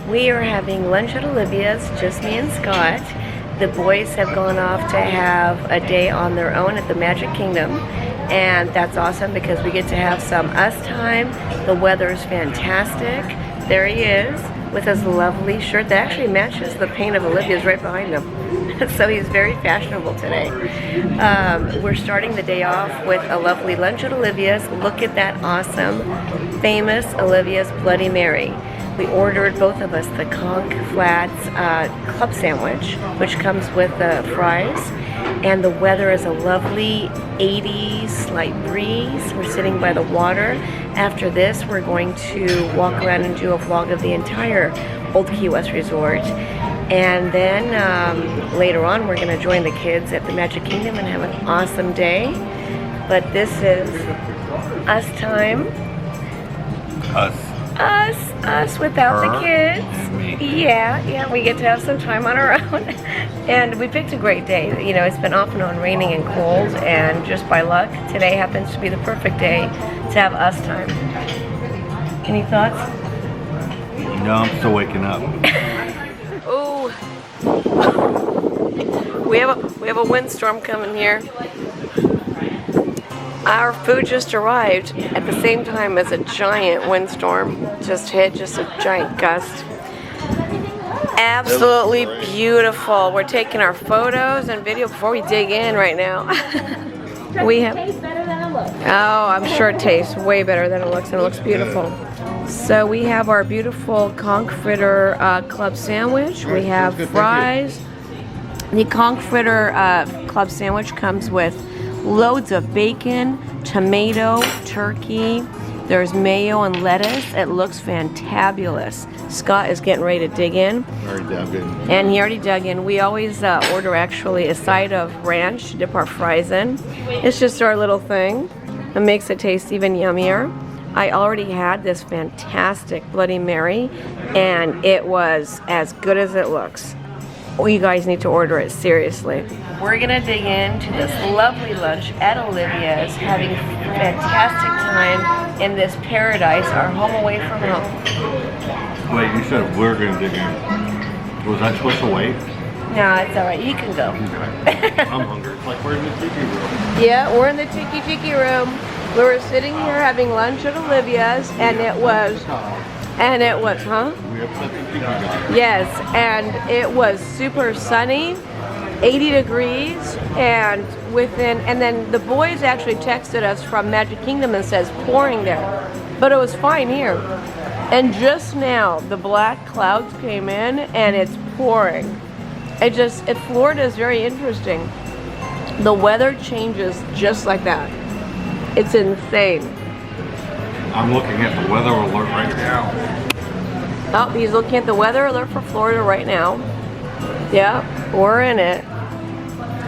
We are having lunch at Olivia's, just me and Scott. The boys have gone off to have a day on their own at the Magic Kingdom, and that's awesome because we get to have some us time. The weather is fantastic. There he is with his lovely shirt that actually matches the paint of Olivia's right behind him. So he's very fashionable today. We're starting the day off with a lovely lunch at Olivia's. Look at that awesome, famous Olivia's Bloody Mary. We ordered, both of us, the Conch Flats club sandwich, which comes with the fries. And the weather is a lovely 80s, slight breeze. We're sitting by the water. After this, we're going to walk around and do a vlog of the entire Old Key West Resort. And then later on, we're going to join the kids at the Magic Kingdom and have an awesome day. But this is us time. Us without the kids. Yeah, we get to have some time on our own. And we picked a great day. You know, it's been off and on raining and cold, and just by luck, today happens to be the perfect day to have us time. Any thoughts? No, I'm still waking up. Oh, we have a windstorm coming here. Our food just arrived at the same time as a giant windstorm just hit, just a giant gust. Absolutely beautiful. We're taking our photos and video before we dig in right now. We have. Oh, I'm sure it tastes way better than it looks, and it looks beautiful. So we have our beautiful conch fritter club sandwich. We have fries. The conch fritter club sandwich comes with loads of bacon, tomato, turkey. There's mayo and lettuce. It looks fantabulous. Scott is getting ready to dig in. Already dug in. And he already dug in. We always order actually a side of ranch to dip our fries in. It's just our little thing. It makes it taste even yummier. I already had this fantastic Bloody Mary, and it was as good as it looks. Oh, you guys need to order it, seriously. We're gonna dig into this lovely lunch at Olivia's, having fantastic time in this paradise, our home away from home. Wait, you said we're gonna dig in. Was I supposed to wait? No, it's all right. You can go. Okay. I'm hungry. It's like we're in the tiki room. Yeah, we're in the tiki room. We were sitting here having lunch at Olivia's, and it was, huh? We upset the tiki guy. Yes, and it was super sunny, 80 degrees, and then the boys actually texted us from Magic Kingdom and says pouring there, but it was fine here. And just now, the black clouds came in, and it's pouring. Florida is very interesting. The weather changes just like that. It's insane. I'm looking at the weather alert right now. Oh, he's looking at the weather alert for Florida right now. Yeah, we're in it.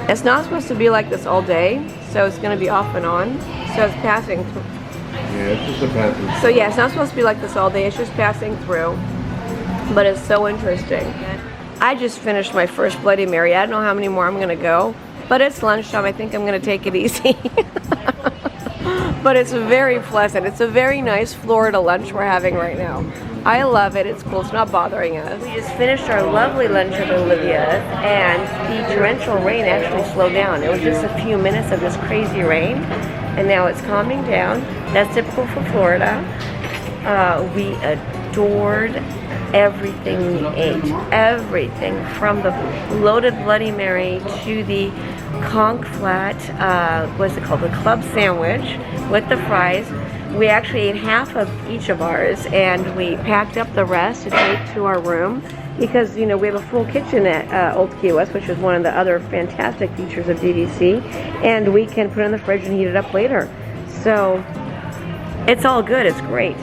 It's not supposed to be like this all day, so it's going to be off and on. So it's passing through. Yeah, it's just a passing. So yeah, it's not supposed to be like this all day. It's just passing through. But it's so interesting. I just finished my first Bloody Mary. I don't know how many more I'm going to go. But it's lunchtime. I think I'm going to take it easy. But it's very pleasant. It's a very nice Florida lunch we're having right now. I love it. It's cool. It's not bothering us. We just finished our lovely lunch at Olivia'S, and the torrential rain actually slowed down. It was just a few minutes of this crazy rain, and now it's calming down. That's typical for Florida. We adored everything we ate. Everything from the loaded Bloody Mary to the conch flat, what's it called, the club sandwich with the fries. We actually ate half of each of ours, and we packed up the rest to take to our room because, you know, we have a full kitchen at Old Key West, which is one of the other fantastic features of DVC, and we can put it in the fridge and heat it up later. So it's all good. It's great.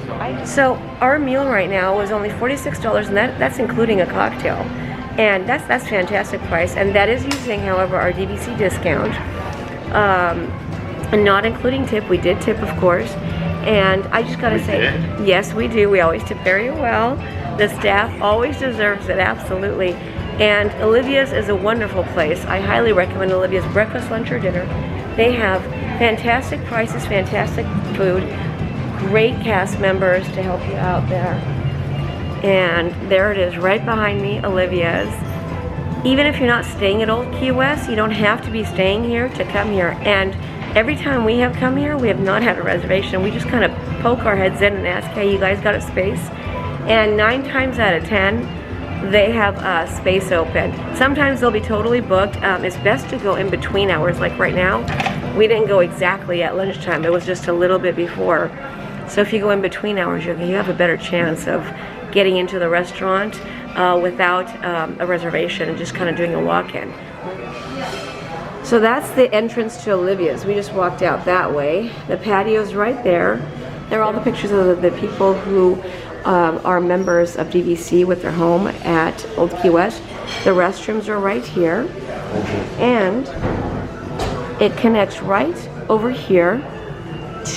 So our meal right now was only $46, and that's including a cocktail. And that's fantastic price, and that is using, however, our DVC discount, and not including tip. We did tip, of course, and I just gotta say, yes, we do. We always tip very well. The staff always deserves it, absolutely. And Olivia'S is a wonderful place. I highly recommend Olivia'S breakfast, lunch, or dinner. They have fantastic prices, fantastic food, great cast members to help you out there. And there it is right behind me, Olivia'S. Even if you're not staying at Old Key West, you don't have to be staying here to come here. And every time we have come here, we have not had a reservation. We just kind of poke our heads in and ask, hey, you guys got a space? And 9 times out of 10, they have a space open. Sometimes they'll be totally booked. It's best to go in between hours. Like right now, we didn't go exactly at lunchtime. It was just a little bit before. So if you go in between hours, you have a better chance of getting into the restaurant without a reservation and just kind of doing a walk-in. So that's the entrance to Olivia'S. We just walked out that way. The patio's right there. There are all the pictures of the people who are members of DVC with their home at Old Key West. The restrooms are right here. And it connects right over here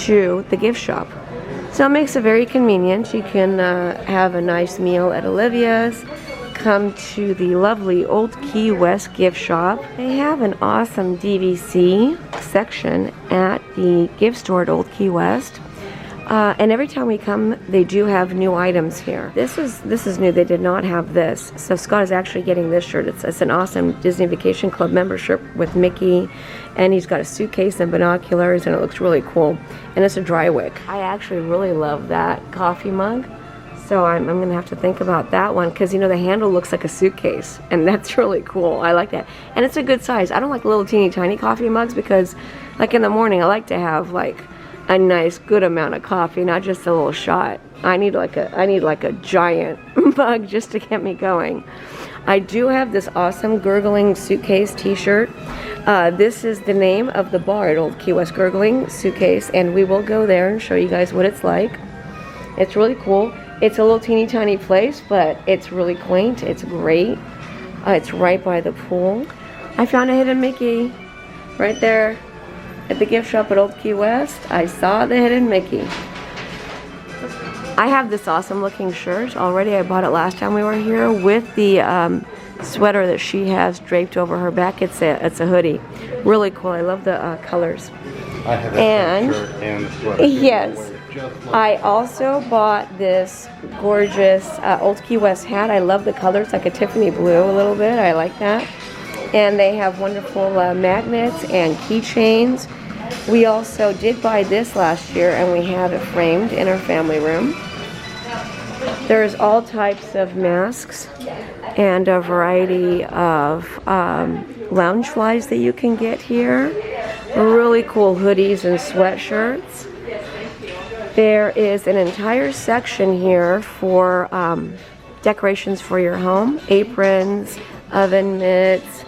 to the gift shop. So it makes it very convenient. You can have a nice meal at Olivia'S, come to the lovely Old Key West gift shop. They have an awesome DVC section at the gift store at Old Key West. And every time we come, they do have new items here. This is new. They did not have this. So Scott is actually getting this shirt. It's an awesome Disney Vacation Club membership with Mickey. And he's got a suitcase and binoculars, and it looks really cool. And it's a dry wick. I actually really love that coffee mug. So I'm going to have to think about that one, because you know the handle looks like a suitcase, and that's really cool. I like that. And it's a good size. I don't like little teeny tiny coffee mugs, because like in the morning I like to have like a nice good amount of coffee, not just a little shot. I need like a giant mug just to get me going. I do have this awesome Gurgling Suitcase t-shirt. This is the name of the bar at Old Key West, Gurgling Suitcase, and we will go there and show you guys what it's like. It's really cool. It's a little teeny tiny place, but it's really quaint. It's great. It's right by the pool. I found a hidden Mickey right there at the gift shop at Old Key West. I saw the hidden Mickey. I have this awesome looking shirt already. I bought it last time we were here with the sweater that she has draped over her back. It's a hoodie. Really cool. I love the colors. I have a shirt and sweater. Yes. I also bought this gorgeous Old Key West hat. I love the colors, like a Tiffany blue a little bit. I like that. And they have wonderful magnets and keychains. We also did buy this last year, and we have it framed in our family room. There's all types of masks and a variety of lounge flies that you can get here. Really cool hoodies and sweatshirts. There is an entire section here for decorations for your home. Aprons, oven mitts,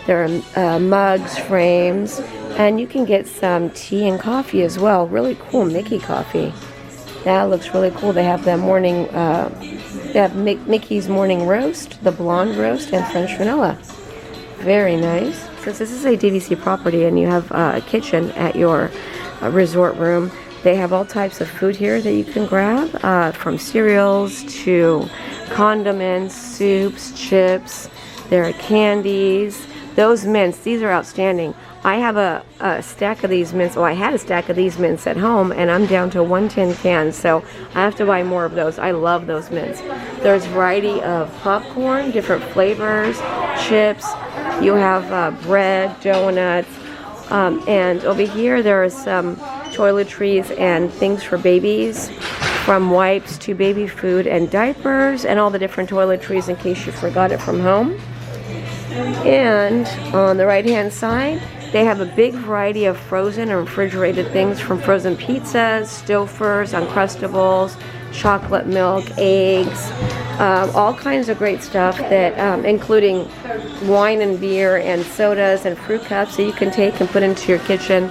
there are mugs, frames, and you can get some tea and coffee as well. Really cool Mickey coffee. That looks really cool. They have the morning, they have Mickey's morning roast, the blonde roast, and French vanilla. Very nice. Since this is a DVC property and you have a kitchen at your resort room, they have all types of food here that you can grab, from cereals to condiments, soups, chips. There are candies. Those mints, these are outstanding. I have a stack of these mints. Well, I had a stack of these mints at home, and I'm down to 1 tin can, so I have to buy more of those. I love those mints. There's a variety of popcorn, different flavors, chips. You have bread, donuts, and over here there are some toiletries and things for babies, from wipes to baby food and diapers, and all the different toiletries in case you forgot it from home. And on the right hand side, they have a big variety of frozen and refrigerated things, from frozen pizzas, Stouffer's, Uncrustables, chocolate milk, eggs, all kinds of great stuff, that including wine and beer and sodas and fruit cups that you can take and put into your kitchen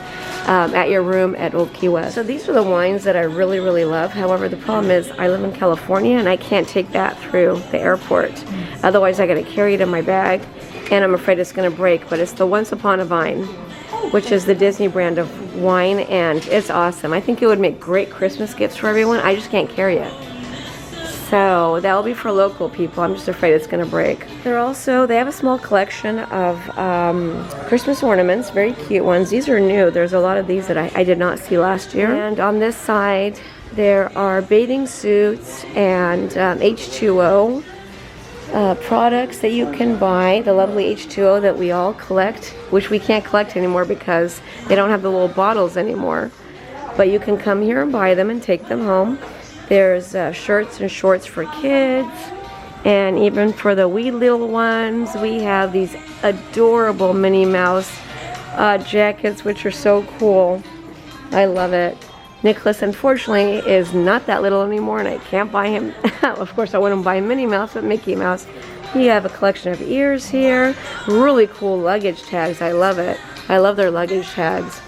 at your room at Old Key West. So these are the wines that I really, really love. However, the problem is I live in California and I can't take that through the airport. Otherwise, I got to carry it in my bag, and I'm afraid it's going to break. But it's the Once Upon a Vine, which is the Disney brand of wine, and it's awesome. I think it would make great Christmas gifts for everyone. I just can't carry it. So that'll be for local people. I'm just afraid it's going to break. They have a small collection of Christmas ornaments, very cute ones. These are new. There's a lot of these that I did not see last year. And on this side, There are bathing suits and H2O products that you can buy. The lovely H2O that we all collect, which we can't collect anymore because they don't have the little bottles anymore. But you can come here and buy them and take them home. There's shirts and shorts for kids, and even for the wee little ones, we have these adorable Minnie Mouse jackets, which are so cool. I love it. Nicholas, unfortunately, is not that little anymore, and I can't buy him. Of course, I wouldn't buy Minnie Mouse, but Mickey Mouse. You have a collection of ears here. Really cool luggage tags. I love it. I love their luggage tags.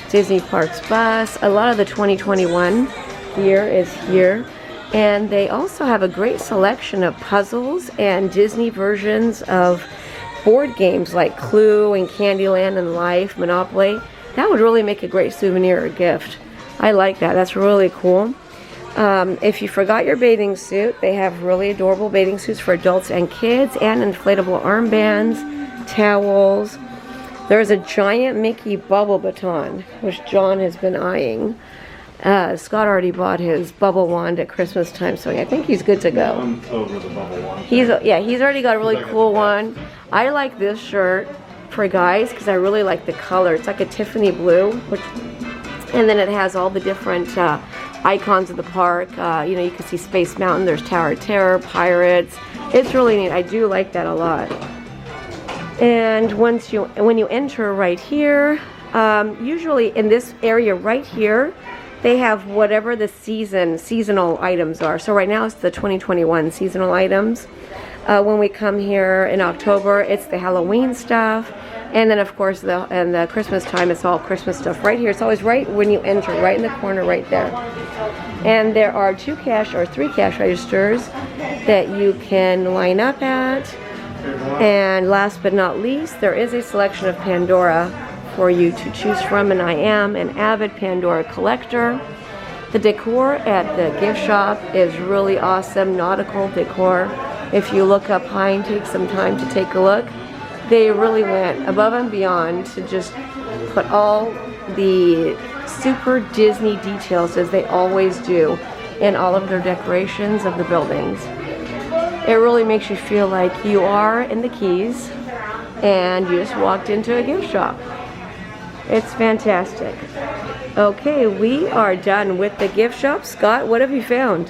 Disney Parks bus. A lot of the 2021 gear is here. And they also have a great selection of puzzles and Disney versions of board games like Clue and Candyland and Life, Monopoly. That would really make a great souvenir or gift. I like that. That's really cool. If you forgot your bathing suit, they have really adorable bathing suits for adults and kids, and inflatable armbands, towels. There's a giant Mickey bubble baton, which John has been eyeing. Scott already bought his bubble wand at Christmas time, so I think he's good to go. I'm over the bubble wand. He's already got a really cool one. I like this shirt for guys because I really like the color. It's like a Tiffany blue, and then it has all the different icons of the park. You know, you can see Space Mountain, there's Tower of Terror, Pirates. It's really neat. I do like that a lot. And when you enter right here, usually in this area right here, they have whatever the seasonal items are. So right now it's the 2021 seasonal items. When we come here in October, it's the Halloween stuff. And then of course, in the Christmas time, it's all Christmas stuff right here. It's always right when you enter, right in the corner right there. And there are 3 cash registers that you can line up at. And last but not least, there is a selection of Pandora for you to choose from, and I am an avid Pandora collector. The decor at the gift shop is really awesome, nautical decor. If you look up high and take some time to take a look, they really went above and beyond to just put all the super Disney details, as they always do, in all of their decorations of the buildings. It really makes you feel like you are in the Keys and you just walked into a gift shop. It's fantastic. Okay, we are done with the gift shop. Scott, what have you found?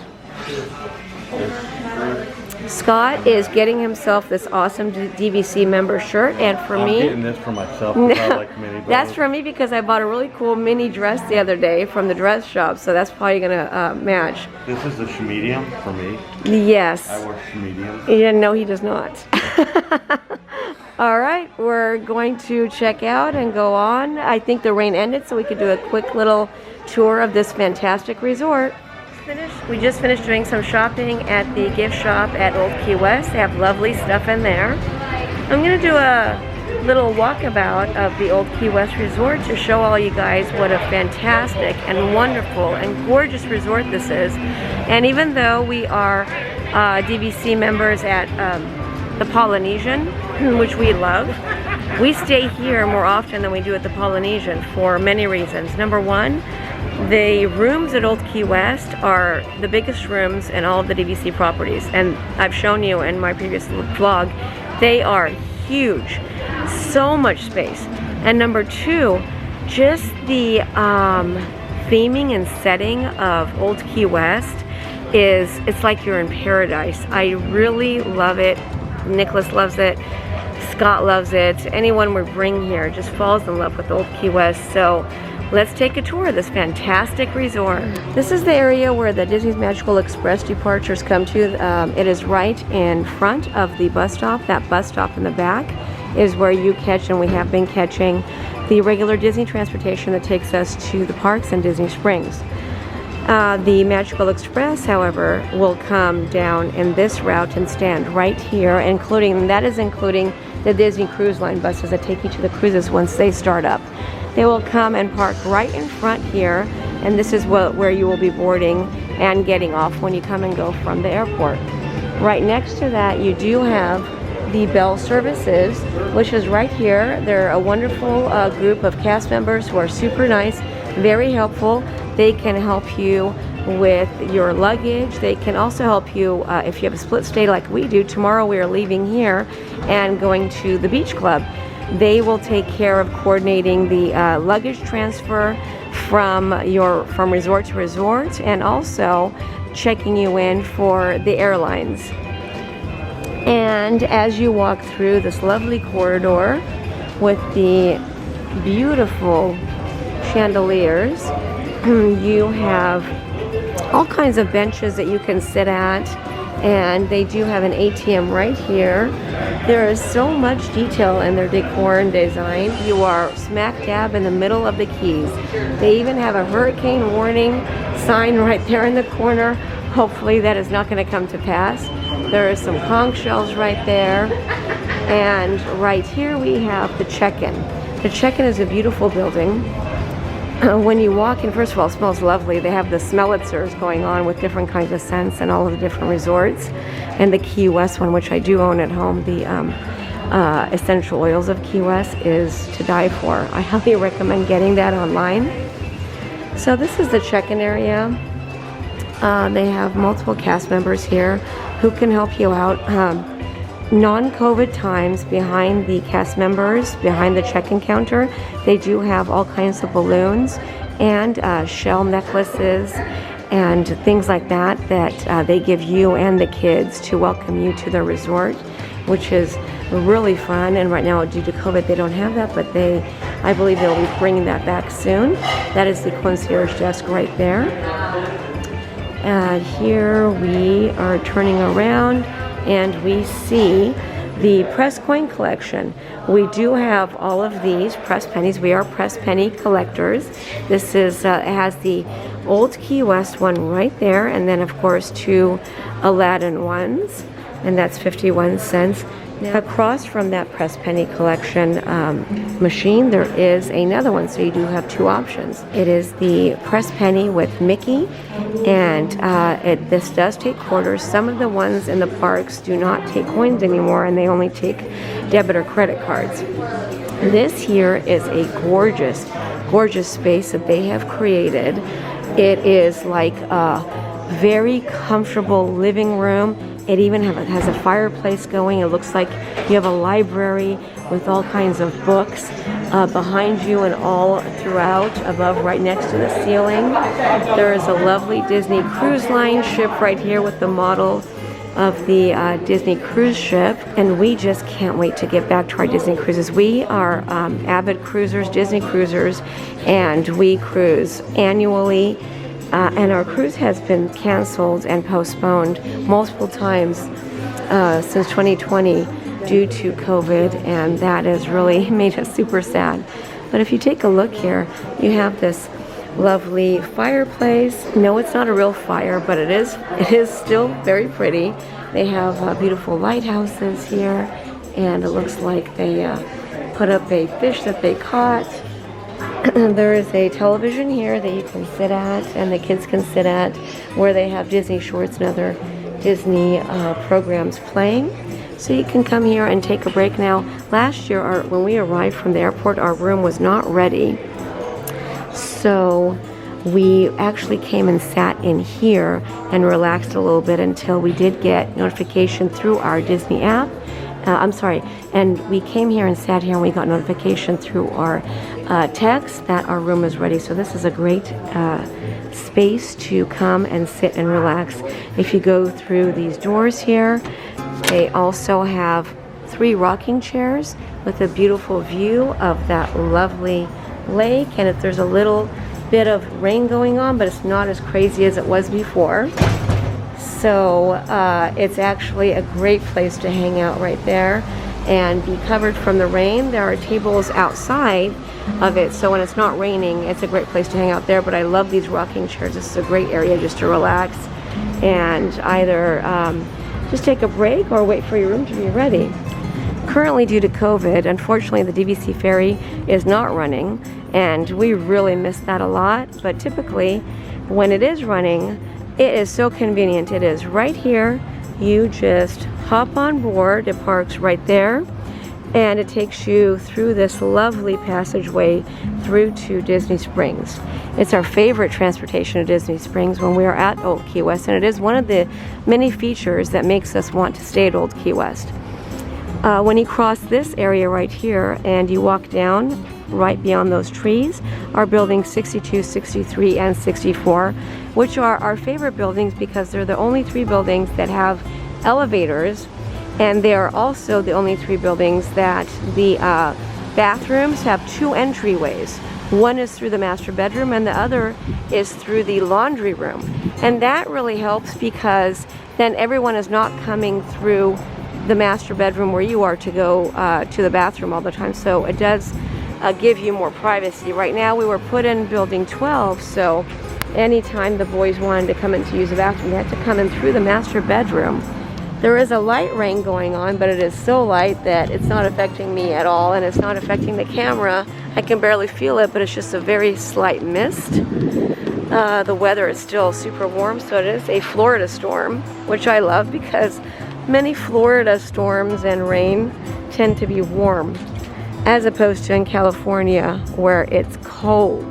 Scott is getting himself this awesome DVC member shirt, and for me, I'm getting this for myself because I like mini bows. That's for me because I bought a really cool mini dress the other day from the dress shop, so that's probably gonna match. This is the medium for me. Yes. I wear medium. Yeah, no, he does not. All right, we're going to check out and go on. I think the rain ended, so we could do a quick little tour of this fantastic resort. We just finished doing some shopping at the gift shop at Old Key West. They have lovely stuff in there. I'm going to do a little walkabout of the Old Key West Resort to show all you guys what a fantastic and wonderful and gorgeous resort this is. And even though we are DVC members at the Polynesian, which we love, we stay here more often than we do at the Polynesian for many reasons. Number one, the rooms at Old Key West are the biggest rooms in all of the DVC properties, and I've shown you in my previous vlog, they are huge, so much space. And number two, just the theming and setting of Old Key West it's like you're in paradise. I really love it. Nicholas loves it. Scott loves it. Anyone we bring here just falls in love with Old Key West. So let's take a tour of this fantastic resort. This is the area where the Disney's Magical Express departures come to. It is right in front of the bus stop. That bus stop in the back is where you catch, and we have been catching, the regular Disney transportation that takes us to the parks in Disney Springs. The Magical Express, however, will come down in this route and stand right here, including the Disney Cruise Line buses that take you to the cruises once they start up. They will come and park right in front here, and this is where you will be boarding and getting off when you come and go from the airport. Right next to that, you do have the Bell Services, which is right here. They're a wonderful group of cast members who are super nice, very helpful. They can help you with your luggage. They can also help you if you have a split stay like we do. Tomorrow we are leaving here and going to the beach club. They will take care of coordinating the luggage transfer from resort to resort, and also checking you in for the airlines. And as you walk through this lovely corridor with the beautiful chandeliers, you have all kinds of benches that you can sit at, and they do have an ATM right here. There is so much detail in their decor and design. You are smack dab in the middle of the Keys. They even have a hurricane warning sign right there in the corner. Hopefully that is not going to come to pass. There are some conch shells right there. And right here we have the check-in. The check-in is a beautiful building. When you walk in, first of all, it smells lovely. They have the smellitzers going on with different kinds of scents and all of the different resorts. And the Key West one, which I do own at home, the essential oils of Key West, is to die for. I highly recommend getting that online. So this is the check-in area. They have multiple cast members here who can help you out. Non-COVID times, behind the cast members, behind the check-in counter, they do have all kinds of balloons and shell necklaces and things like that that they give you and the kids to welcome you to their resort, which is really fun. And right now, due to COVID, they don't have that, but I believe they'll be bringing that back soon. That is the concierge desk right there. Here we are turning around, and we see the press coin collection. We do have all of these press pennies. We are press penny collectors. This is it has the old Key West one right there, and then of course 2 Aladdin ones, and that's 51 cents. Now, across from that press penny collection machine, there is another one, so you do have 2 options. It is the press penny with Mickey, and this does take quarters. Some of the ones in the parks do not take coins anymore, and they only take debit or credit cards. This here is a gorgeous, gorgeous space that they have created. It is like a very comfortable living room. It even has a fireplace going. It looks like you have a library with all kinds of books behind you and all throughout, above, right next to the ceiling. There is a lovely Disney Cruise Line ship right here with the model of the Disney cruise ship, and we just can't wait to get back to our Disney cruises. We are avid cruisers, Disney cruisers, and we cruise annually. And our cruise has been canceled and postponed multiple times since 2020 due to COVID, and that has really made us super sad. But if you take a look here, you have this lovely fireplace. No, it's not a real fire, but it is still very pretty. They have beautiful lighthouses here, and it looks like they put up a fish that they caught. There is a television here that you can sit at, and the kids can sit at, where they have Disney shorts and other Disney programs playing. So you can come here and take a break. Now, last year, when we arrived from the airport, our room was not ready. So we actually came and sat in here and relaxed a little bit until we did get notification through our Disney app. And we came here and sat here, and we got notification through our text that our room is ready. So this is a great space to come and sit and relax. If you go through these doors here, they also have 3 rocking chairs with a beautiful view of that lovely lake. And if there's a little bit of rain going on, but it's not as crazy as it was before. So it's actually a great place to hang out right there and be covered from the rain. There are tables outside of it, so when it's not raining, it's a great place to hang out there. But I love these rocking chairs. This is a great area just to relax and either just take a break or wait for your room to be ready. Currently, due to COVID, unfortunately, the DVC ferry is not running, and we really miss that a lot. But typically, when it is running, it is so convenient. It is right here. You just hop on board. It parks right there. and it takes you through this lovely passageway through to Disney Springs. It's our favorite transportation to Disney Springs when we are at Old Key West, and it is one of the many features that makes us want to stay at Old Key West. When you cross this area right here and you walk down right beyond those trees are buildings 62, 63, and 64, which are our favorite buildings because they're the only 3 buildings that have elevators, and they are also the only 3 buildings that the bathrooms have 2 entryways. One is through the master bedroom and the other is through the laundry room. And that really helps because then everyone is not coming through the master bedroom where you are to go to the bathroom all the time. So it does give you more privacy. Right now we were put in building 12, so anytime the boys wanted to come in to use the bathroom, they had to come in through the master bedroom. There is a light rain going on, but it is so light that it's not affecting me at all, and it's not affecting the camera. I can barely feel it, but it's just a very slight mist. The weather is still super warm, so it is a Florida storm, which I love because many Florida storms and rain tend to be warm, as opposed to in California where it's cold.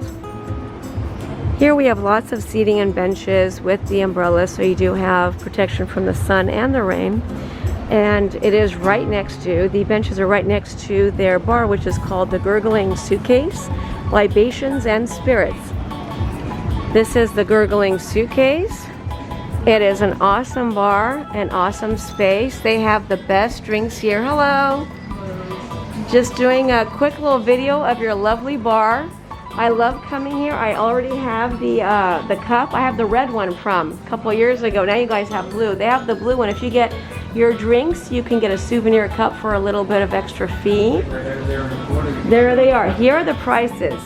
Here we have lots of seating and benches with the umbrella, so you do have protection from the sun and the rain. And it is right next to, the benches are right next to their bar, which is called the Gurgling Suitcase, Libations and Spirits. This is the Gurgling Suitcase. It is an awesome bar, an awesome space. They have the best drinks here. Hello. Just doing a quick little video of your lovely bar. I love coming here. I already have the cup. I have the red one from a couple years ago. Now you guys have blue. They have the blue one. If you get your drinks, you can get a souvenir cup for a little bit of extra fee. There they are. Here are the prices.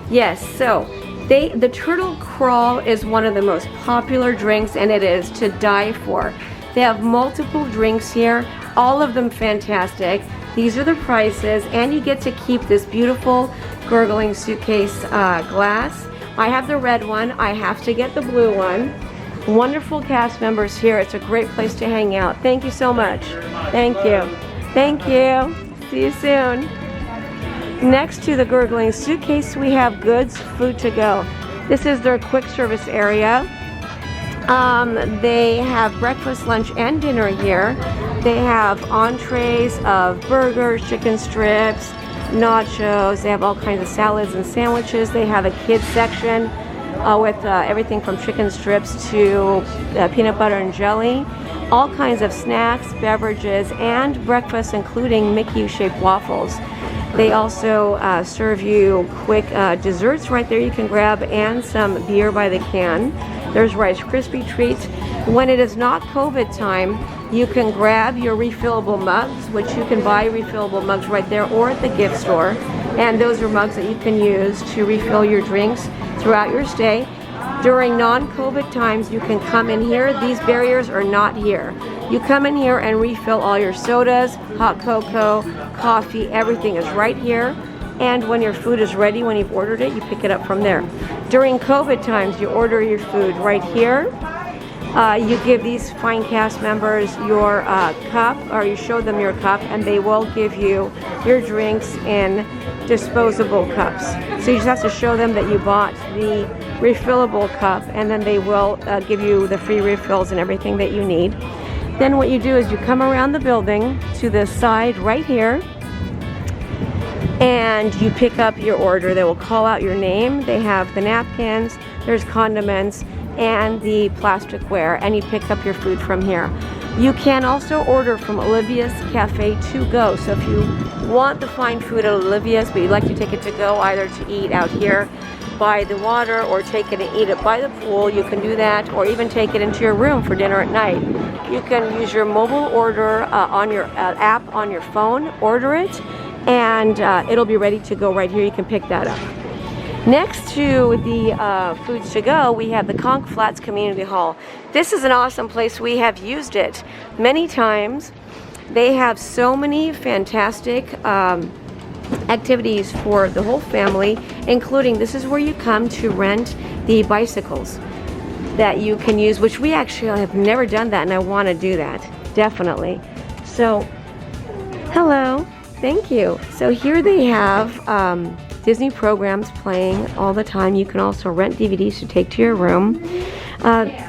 Yes, so the Turtle Crawl is one of the most popular drinks, and it is to die for. They have multiple drinks here, all of them fantastic. These are the prices, and you get to keep this beautiful Gurgling Suitcase glass. I have the red one. I have to get the blue one. Wonderful cast members here. It's a great place to hang out. Thank you so much. Thank you. Thank you. See you soon. Next to the Gurgling Suitcase, we have Goods Food to Go. This is their quick service area. They have breakfast, lunch, and dinner here. They have entrees of burgers, chicken strips, nachos. They have all kinds of salads and sandwiches. They have a kids section with everything from chicken strips to peanut butter and jelly. All kinds of snacks, beverages, and breakfast, including Mickey-shaped waffles. They also serve you quick desserts right there you can grab, and some beer by the can. There's Rice Krispie treats. When it is not COVID time, you can grab your refillable mugs, which you can buy refillable mugs right there or at the gift store. And those are mugs that you can use to refill your drinks throughout your stay. During non-COVID times, you can come in here. These barriers are not here. You come in here and refill all your sodas, hot cocoa, coffee, everything is right here. And when your food is ready, when you've ordered it, you pick it up from there. During COVID times, you order your food right here. You give these fine cast members your cup, or you show them your cup, and they will give you your drinks in disposable cups. So you just have to show them that you bought the refillable cup, and then they will give you the free refills and everything that you need. Then what you do is you come around the building to the side right here, and you pick up your order. They will call out your name. They have the napkins, there's condiments, and the plasticware, and you pick up your food from here. You can also order from Olivia'S Cafe to go. So if you want the fine food at Olivia'S, but you'd like to take it to go, either to eat out here by the water or take it and eat it by the pool, you can do that, or even take it into your room for dinner at night. You can use your mobile order on your app on your phone, order it, and it'll be ready to go right here. You can pick that up. Next to the foods to go, we have the Conch Flats Community Hall. This is an awesome place. We have used it many times. They have so many fantastic activities for the whole family, including this is where you come to rent the bicycles that you can use, which we actually have never done that, and I want to do that, definitely. So, hello. thank you. So here they have Disney programs playing all the time. You can also rent DVDs to take to your room.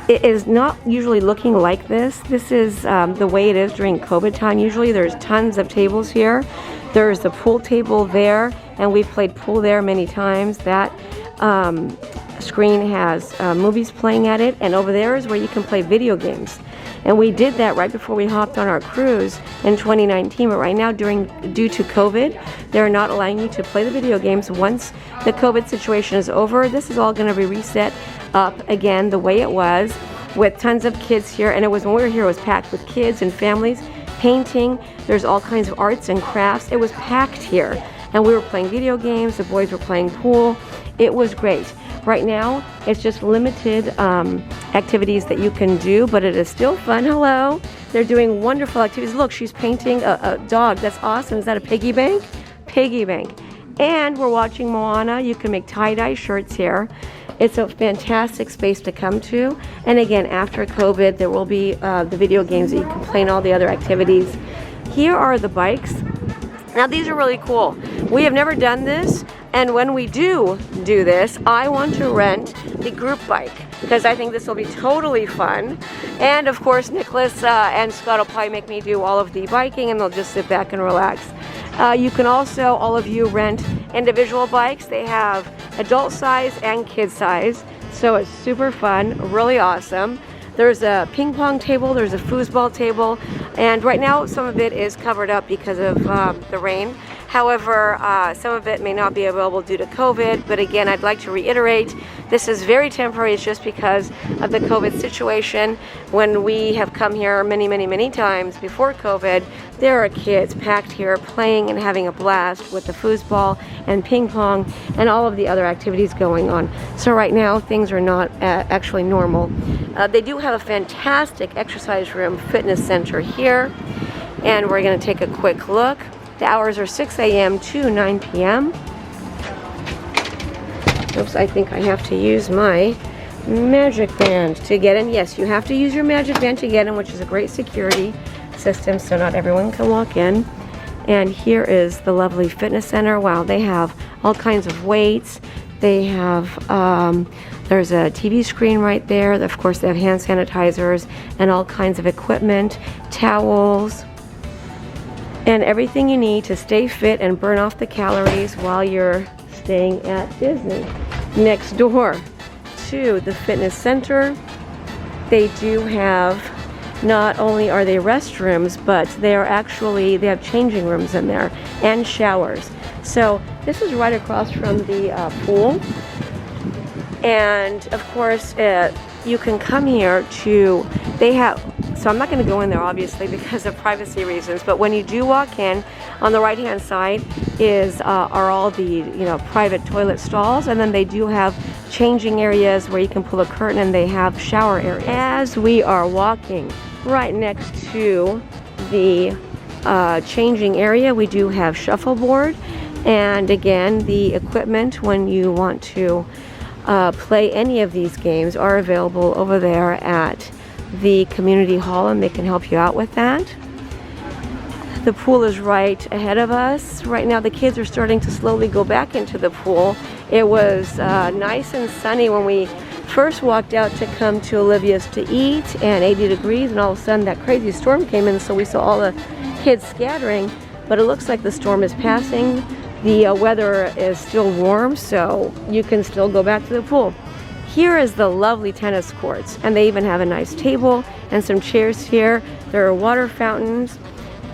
It is not usually looking like this. This is the way it is during COVID time. Usually there's tons of tables here. There's a pool table there, and we've played pool there many times. That screen has movies playing at it, and over there is where you can play video games. And we did that right before we hopped on our cruise in 2019, but right now due to COVID, they're not allowing you to play the video games. Once the COVID situation is over, this is all going to be reset up again the way it was, with tons of kids here. And it was, when we were here, it was packed with kids and families painting. There's all kinds of arts and crafts. It was packed here, and we were playing video games. The boys were playing pool. It was great. Right now, it's just limited activities that you can do, but it is still fun. Hello. They're doing wonderful activities. Look, she's painting a dog. That's awesome. Is that a piggy bank? Piggy bank. And we're watching Moana. You can make tie-dye shirts here. It's a fantastic space to come to. And again, after COVID, there will be the video games that you can play and all the other activities. Here are the bikes. Now these are really cool. We have never done this, and when we do this, I want to rent the group bike because I think this will be totally fun. And of course, Nicholas and Scott will probably make me do all of the biking, and they'll just sit back and relax. You can also, all of you, rent individual bikes. They have adult size and kid size, so it's super fun, really awesome. There's a ping pong table, there's a foosball table, and right now some of it is covered up because of the rain. However, some of it may not be available due to COVID, but again, I'd like to reiterate, this is very temporary. It's just because of the COVID situation. When we have come here many times before COVID, there are kids packed here playing and having a blast with the foosball and ping pong and all of the other activities going on. So right now, things are not actually normal. They do have a fantastic exercise room, fitness center here, and we're going to take a quick look. The hours are 6 a.m. to 9 p.m. Oops, I think I have to use my magic band to get in. Yes, you have to use your magic band to get in, which is a great security system, so not everyone can walk in. And here is the lovely fitness center. Wow, they have all kinds of weights. They have, there's a TV screen right there. Of course, they have hand sanitizers and all kinds of equipment, towels, and everything you need to stay fit and burn off the calories while you're staying at Disney. Next door to the fitness center, they do have, not only are they restrooms, but they have changing rooms in there and showers. So this is right across from the pool. And of course, you can come here to, so I'm not going to go in there obviously because of privacy reasons, but when you do walk in, on the right hand side are all the private toilet stalls, and then they do have changing areas where you can pull a curtain, and they have shower areas. As we are walking right next to the changing area, we do have shuffleboard, and again, the equipment when you want to play any of these games are available over there at the community hall, and they can help you out with that. The pool is right ahead of us. Right now the kids are starting to slowly go back into the pool. It was nice and sunny when we first walked out to come to Olivia'S to eat, and 80 degrees, and all of a sudden that crazy storm came in, so we saw all the kids scattering, but it looks like the storm is passing. The weather is still warm, so you can still go back to the pool. Here is the lovely tennis courts, and they even have a nice table and some chairs here. There are water fountains,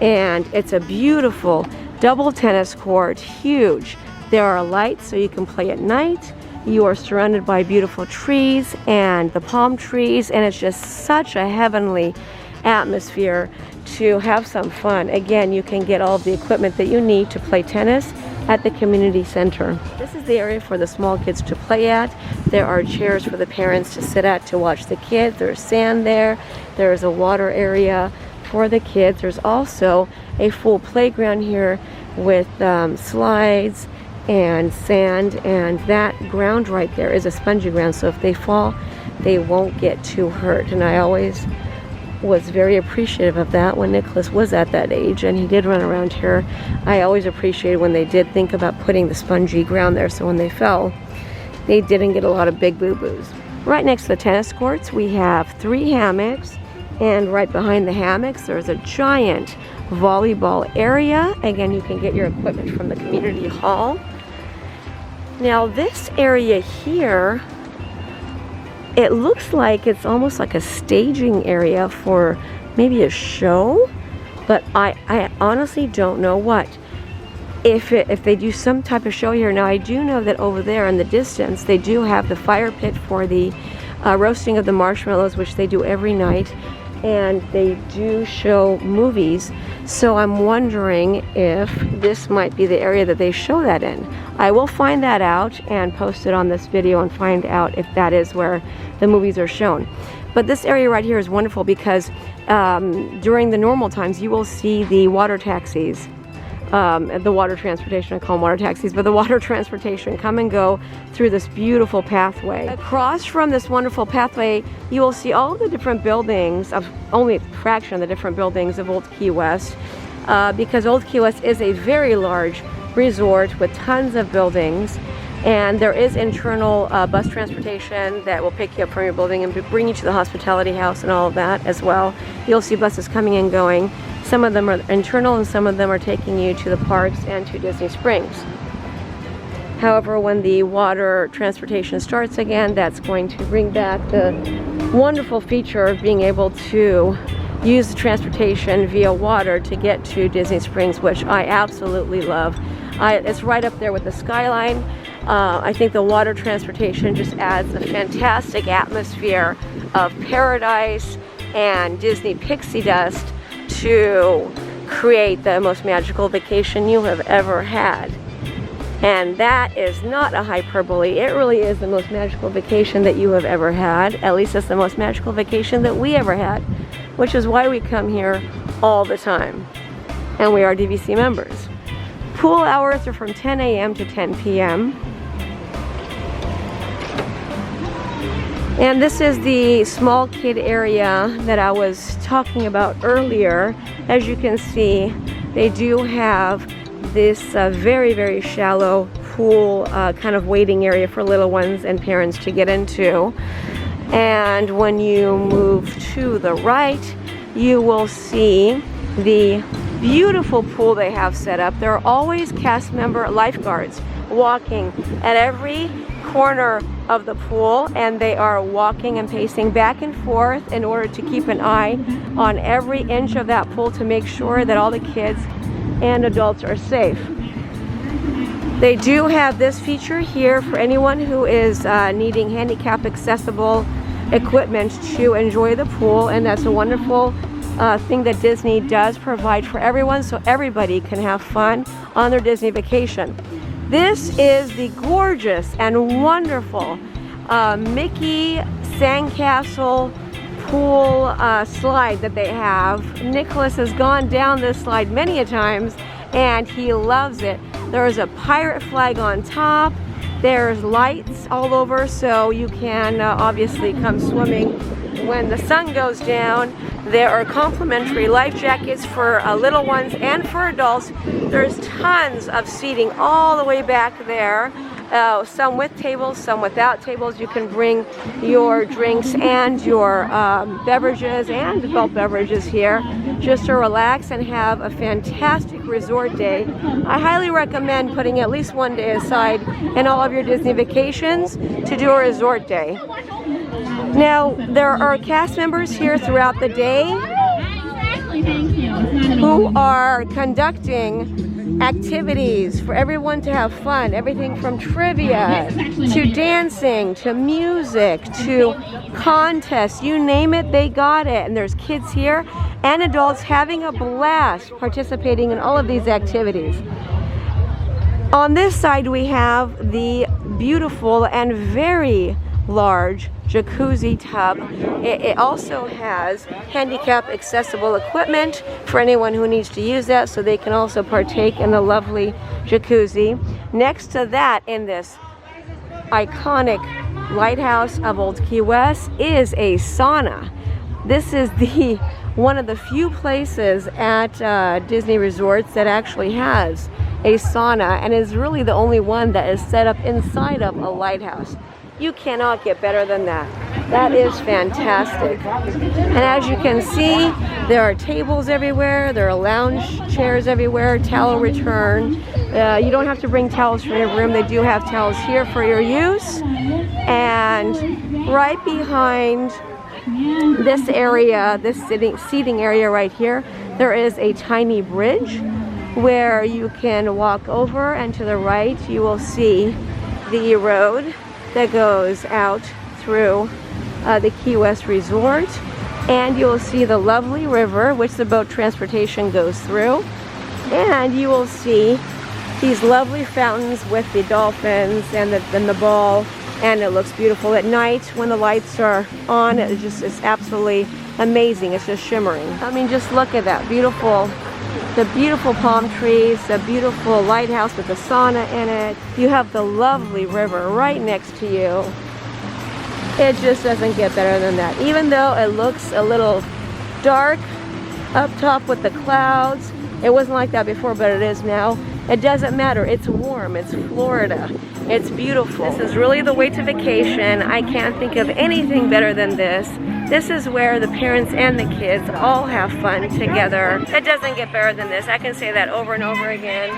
and it's a beautiful double tennis court, huge. There are lights so you can play at night. You are surrounded by beautiful trees and the palm trees, and it's just such a heavenly atmosphere to have some fun. Again, you can get all of the equipment that you need to play tennis at the community center. This is the area for the small kids to play at. There are chairs for the parents to sit at to watch the kids. There's sand there. There's a water area for the kids. There's also a full playground here with slides and sand, and that ground right there is a spongy ground, so if they fall, they won't get too hurt. And I always was very appreciative of that when Nicholas was at that age, and he did run around here. I always appreciated when they did think about putting the spongy ground there, so when they fell, they didn't get a lot of big boo-boos. Right next to the tennis courts, we have 3 hammocks, and right behind the hammocks, there's a giant volleyball area. Again, you can get your equipment from the community hall. Now, this area here, it looks like it's almost like a staging area for maybe a show, but I honestly don't know what. If they do some type of show here. Now, I do know that over there in the distance, they do have the fire pit for the roasting of the marshmallows, which they do every night, and they do show movies. So I'm wondering if this might be the area that they show that in. I will find that out and post it on this video and find out if that is where the movies are shown. But this area right here is wonderful because during the normal times, you will see the water taxis. The water transportation, I call them water taxis, but the water transportation come and go through this beautiful pathway. Across from this wonderful pathway, you will see all the different buildings, of only a fraction of the different buildings of Old Key West, because Old Key West is a very large resort with tons of buildings, and there is internal bus transportation that will pick you up from your building and bring you to the hospitality house and all of that as well. You'll see buses coming and going. Some of them are internal and some of them are taking you to the parks and to Disney Springs. However, when the water transportation starts again, that's going to bring back the wonderful feature of being able to use the transportation via water to get to Disney Springs, which I absolutely love. It's right up there with the skyline. I think the water transportation just adds a fantastic atmosphere of paradise and Disney pixie dust to create the most magical vacation you have ever had. And that is not a hyperbole. It really is the most magical vacation that you have ever had. At least it's the most magical vacation that we ever had, which is why we come here all the time. And we are DVC members. Pool hours are from 10 a.m. to 10 p.m. And this is the small kid area that I was talking about earlier. As you can see, they do have this very, very shallow pool kind of waiting area for little ones and parents to get into. And when you move to the right, you will see the beautiful pool they have set up. There are always cast member lifeguards walking at every corner of the pool, and they are walking and pacing back and forth in order to keep an eye on every inch of that pool to make sure that all the kids and adults are safe. They do have this feature here for anyone who is needing handicap accessible equipment to enjoy the pool, and that's a wonderful thing that Disney does provide for everyone, so everybody can have fun on their Disney vacation. This is the gorgeous and wonderful Mickey Sandcastle pool slide that they have. Nicholas has gone down this slide many a times and he loves it. There is a pirate flag on top. There's lights all over, so you can obviously come swimming when the sun goes down. There are complimentary life jackets for little ones and for adults. There's tons of seating all the way back there. Some with tables, some without tables. You can bring your drinks and your beverages and adult beverages here just to relax and have a fantastic resort day. I highly recommend putting at least one day aside in all of your Disney vacations to do a resort day. Now, there are cast members here throughout the day who are conducting activities for everyone to have fun. Everything from trivia to dancing to music to contests. You name it, they got it. And there's kids here and adults having a blast participating in all of these activities. On this side, we have the beautiful and very large jacuzzi tub. It also has handicap accessible equipment for anyone who needs to use that, so they can also partake in the lovely jacuzzi. Next to that, in this iconic lighthouse of Old Key West, is a sauna. This is the one of the few places at Disney resorts that actually has a sauna, and is really the only one that is set up inside of a lighthouse. You cannot get better than that. That is fantastic. And as you can see, there are tables everywhere, there are lounge chairs everywhere, towel return. You don't have to bring towels from your room. They do have towels here for your use. And right behind this area, this seating area right here, there is a tiny bridge where you can walk over, and to the right you will see the road that goes out through the Key West Resort, and you will see the lovely river which the boat transportation goes through, and you will see these lovely fountains with the dolphins and the ball, and it looks beautiful at night when the lights are on. It's absolutely amazing. It's just shimmering. I mean, just look at that the beautiful palm trees, the beautiful lighthouse with the sauna in it. You have the lovely river right next to you. It just doesn't get better than that. Even though it looks a little dark up top with the clouds, it wasn't like that before, but it is now. It doesn't matter. It's warm. It's Florida. It's beautiful. This is really the way to vacation. I can't think of anything better than this. This is where the parents and the kids all have fun together. It doesn't get better than this. I can say that over and over again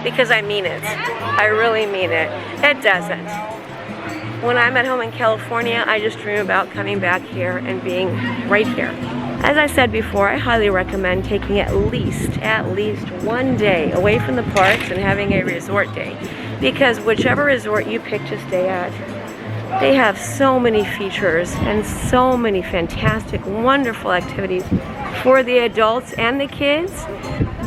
because I mean it. I really mean it. It doesn't. When I'm at home in California, I just dream about coming back here and being right here. As I said before, I highly recommend taking at least one day away from the parks and having a resort day, because whichever resort you pick to stay at, they have so many features and so many fantastic, wonderful activities for the adults and the kids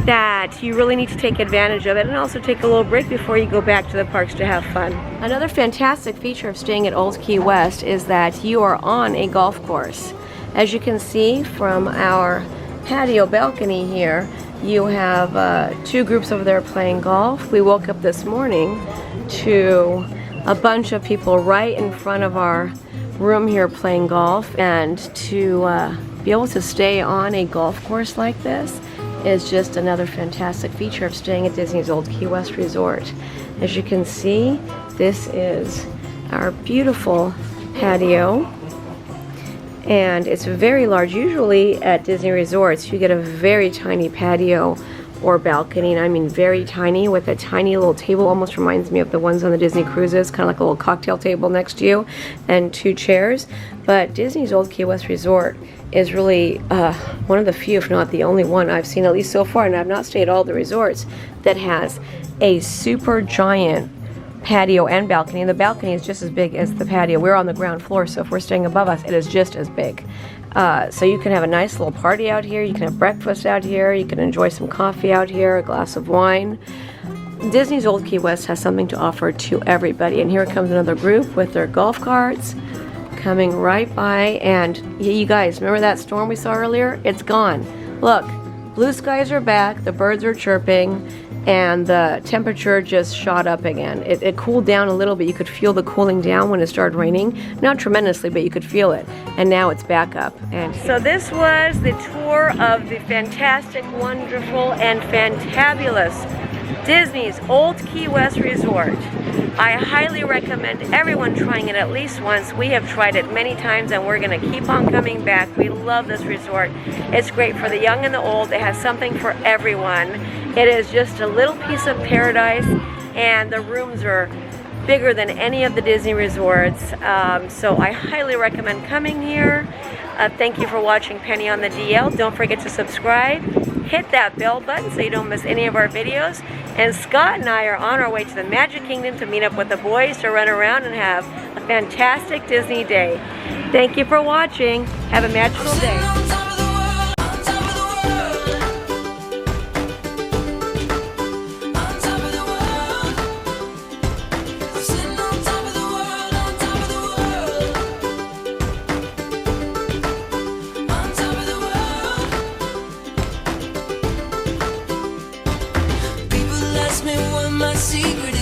that you really need to take advantage of it, and also take a little break before you go back to the parks to have fun. Another fantastic feature of staying at Old Key West is that you are on a golf course. As you can see from our patio balcony here, you have two groups over there playing golf. We woke up this morning to a bunch of people right in front of our room here playing golf, and to be able to stay on a golf course like this is just another fantastic feature of staying at Disney's Old Key West Resort. As you can see, this is our beautiful patio, and it's very large. Usually at Disney resorts you get a very tiny patio or balcony, and I mean very tiny, with a tiny little table. Almost reminds me of the ones on the Disney cruises, kind of like a little cocktail table next to you and two chairs. But Disney's Old Key West Resort is really one of the few, if not the only one I've seen, at least so far, and I've not stayed at all the resorts, that has a super giant patio and balcony. And the balcony is just as big as the patio. We're on the ground floor, so if we're staying above us, it is just as big. So you can have a nice little party out here, you can have breakfast out here, you can enjoy some coffee out here, a glass of wine. Disney's Old Key West has something to offer to everybody. And here comes another group with their golf carts coming right by. And you guys, remember that storm we saw earlier? It's gone. Look, blue skies are back, the birds are chirping, and the temperature just shot up again. It cooled down a little bit. You could feel the cooling down when it started raining. Not tremendously, but you could feel it. And now it's back up. And so this was the tour of the fantastic, wonderful, and fantabulous Disney's Old Key West Resort. I highly recommend everyone trying it at least once. We have tried it many times, and we're going to keep on coming back. We love this resort. It's great for the young and the old. It has something for everyone. It is just a little piece of paradise, and the rooms are bigger than any of the Disney resorts. So I highly recommend coming here. Thank you for watching Penny on the DL. Don't forget to subscribe. Hit that bell button so you don't miss any of our videos. And Scott and I are on our way to the Magic Kingdom to meet up with the boys to run around and have a fantastic Disney day. Thank you for watching. Have a magical day. My secret